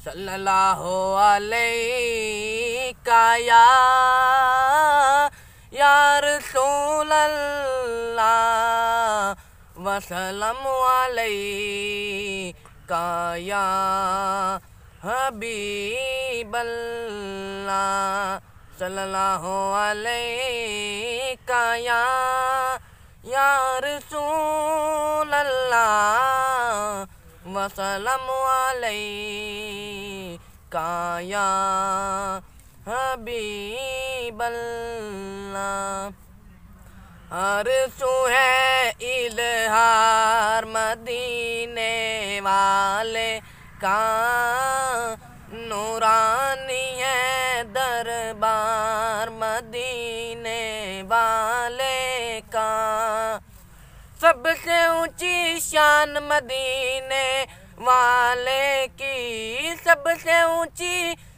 सल्लल्लाहु अलैका या रसूल अल्लाह वसल्लमु अलैका या हबीब अल्लाह सल्लल्लाहु अलैका या रसूल अल्लाह वसल्लमु अलैका या हबीब अल्लाह। अरसू है इल्हार मदीने वाले का, नूरानी है दरबार मदीने वाले का। सबसे ऊंची शान मदीने वाले की, सबसे ऊंची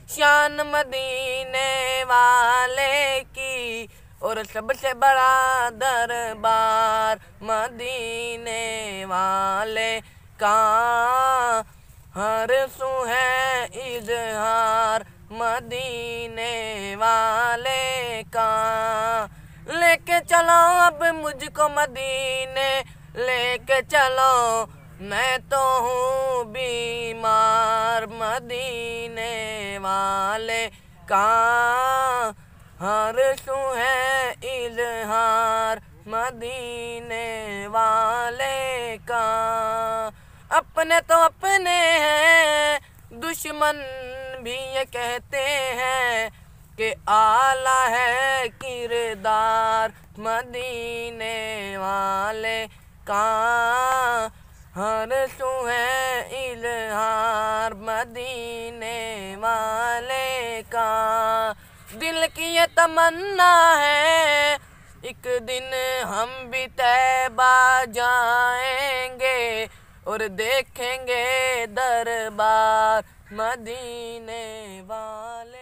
शान मदीने वाले की, और सबसे बड़ा दरबार मदीने वाले का। हर सू है इजहार मदीने वाले का। लेके चलो अब मुझको मदीने, लेके चलो मैं तो हूँ बीमार मदीने वाले का। हर सू है इजहार मदीने वाले का। अपने तो अपने हैं, दुश्मन भी ये कहते हैं कि आला है किरदार मदीने वाले का। हर सू है इल्हार मदीने वाले का। दिल की ये तमन्ना है एक दिन हम भी तैबा जाएंगे और देखेंगे दरबार मदीने वाले।